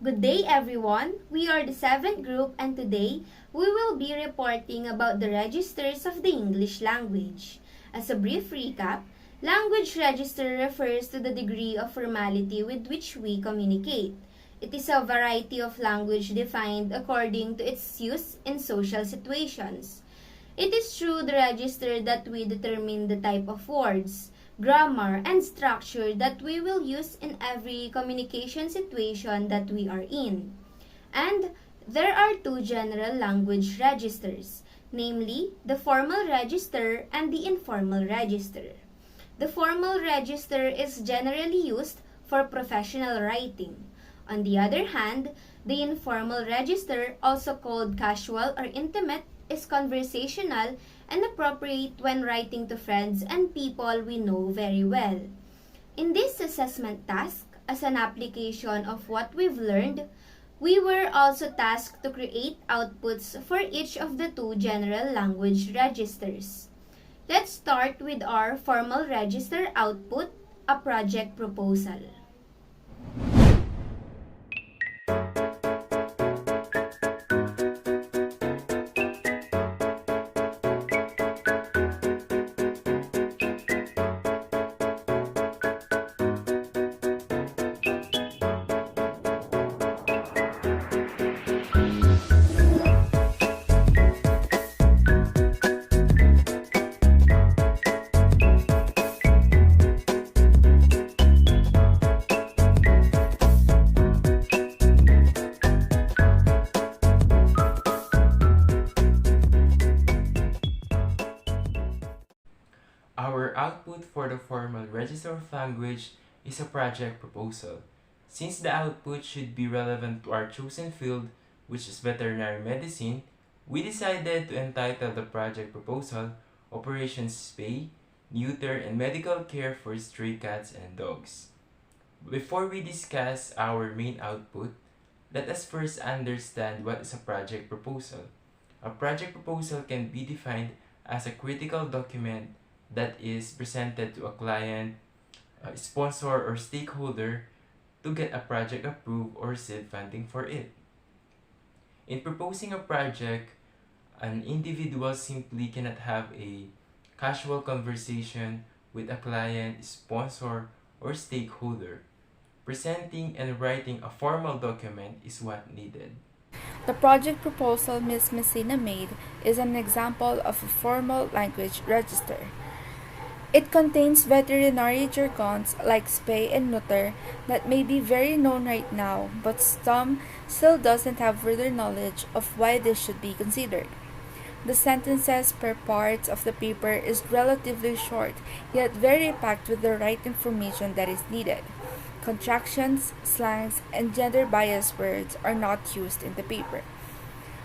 Good day everyone! We are the 7th group and today we will be reporting about the registers of the English language. As a brief recap, language register refers to the degree of formality with which we communicate. It is a variety of language defined according to its use in social situations. It is through the register that we determine the type of words, grammar, and structure that we will use in every communication situation that we are in. And there are two general language registers, namely the formal register and the informal register. The formal register is generally used for professional writing. On the other hand, the informal register, also called casual or intimate, is conversational and appropriate when writing to friends and people we know very well. In this assessment task, as an application of what we've learned, we were also tasked to create outputs for each of the two general language registers. Let's start with our formal register output, a project proposal. Our output for the formal register of language is a project proposal. Since the output should be relevant to our chosen field, which is veterinary medicine, we decided to entitle the project proposal Operations Spay, Neuter, and Medical Care for Stray Cats and Dogs. Before we discuss our main output, let us first understand what is a project proposal. A project proposal can be defined as a critical document that is presented to a client, a sponsor, or stakeholder to get a project approved or receive funding for it. In proposing a project, an individual simply cannot have a casual conversation with a client, sponsor, or stakeholder. Presenting and writing a formal document is what needed. The project proposal Ms. Messina made is an example of a formal language register. It contains veterinary jargons like spay and neuter that may be very known right now, but some still doesn't have further knowledge of why this should be considered. The sentences per part of the paper is relatively short, yet very packed with the right information that is needed. Contractions, slangs, and gender-biased words are not used in the paper.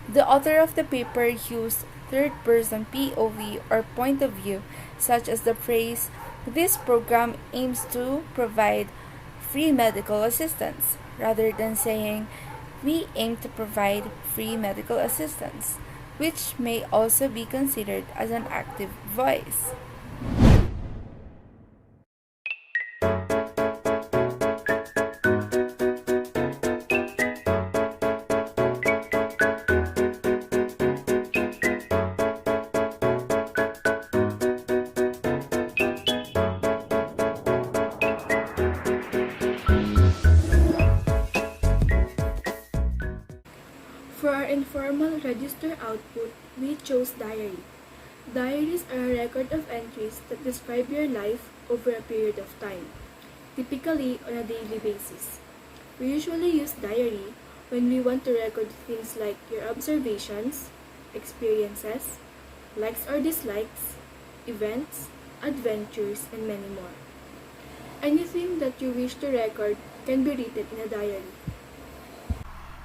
The author of the paper used third-person POV or point of view, such as the phrase, "This program aims to provide free medical assistance," rather than saying, "We aim to provide free medical assistance," which may also be considered as an active voice. For our informal register output, we chose diary. Diaries are a record of entries that describe your life over a period of time, typically on a daily basis. We usually use diary when we want to record things like your observations, experiences, likes or dislikes, events, adventures, and many more. Anything that you wish to record can be written in a diary.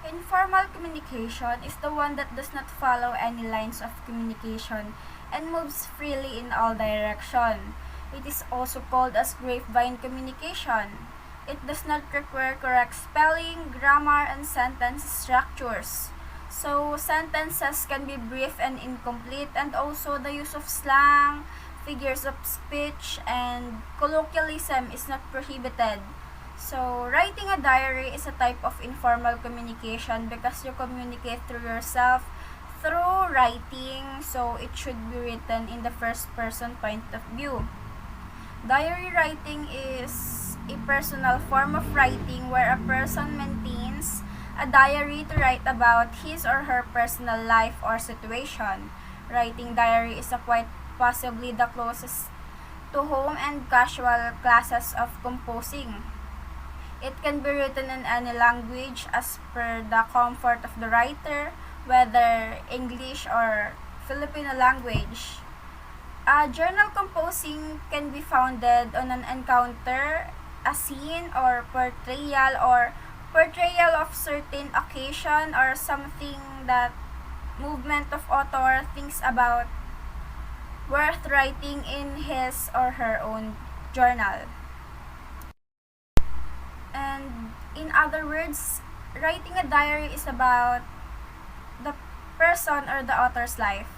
Informal communication is the one that does not follow any lines of communication and moves freely in all directions. It is also called as grapevine communication. It does not require correct spelling, grammar, and sentence structures. So, sentences can be brief and incomplete, and also the use of slang, figures of speech, and colloquialism is not prohibited. So, writing a diary is a type of informal communication because you communicate through yourself through writing, so it should be written in the first person point of view. Diary writing is a personal form of writing where a person maintains a diary to write about his or her personal life or situation. Writing diary is a quite possibly the closest to home and casual classes of composing. It can be written in any language as per the comfort of the writer, whether English or Filipino language. Journal composing can be founded on an encounter, a scene, or portrayal of certain occasion or something that movement of author thinks about worth writing in his or her own journal. And in other words, writing a diary is about the person or the author's life.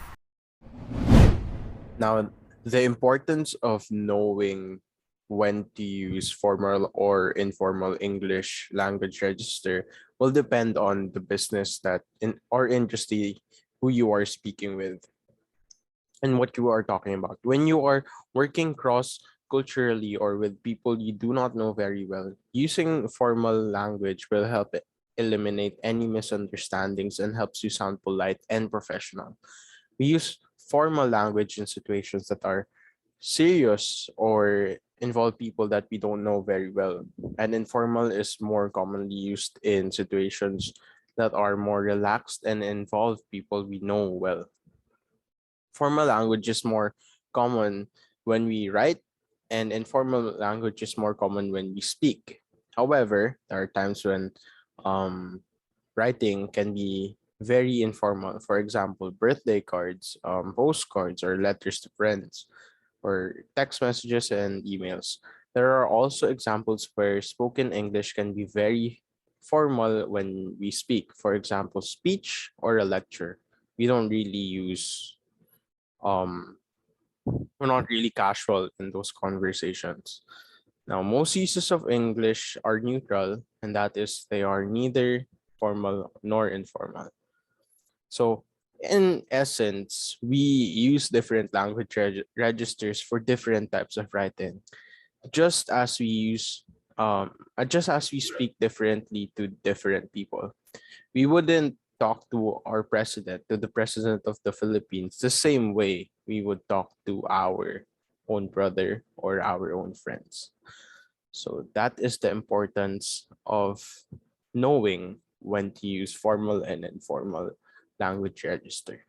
Now, the importance of knowing when to use formal or informal English language register will depend on the business that in or industry who you are speaking with and what you are talking about. When you are working cross culturally or with people you do not know very well, using formal language will help eliminate any misunderstandings and helps you sound polite and professional. We use formal language in situations that are serious or involve people that we don't know very well. And informal is more commonly used in situations that are more relaxed and involve people we know well. Formal language is more common when we write, and informal language is more common when we speak. However, there are times when um, writing can be very informal. For example, birthday cards, postcards, or letters to friends, or text messages and emails. There are also examples where spoken English can be very formal when we speak. For example, speech or a lecture. We don't really use um we're not really casual in those conversations. Now, most uses of English are neutral, and that is they are neither formal nor informal. So, in essence, we use different language registers for different types of writing, just as we use just as we speak differently to different people. We wouldn't talk to the president of the Philippines, the same way we would talk to our own brother or our own friends. So that is the importance of knowing when to use formal and informal language register.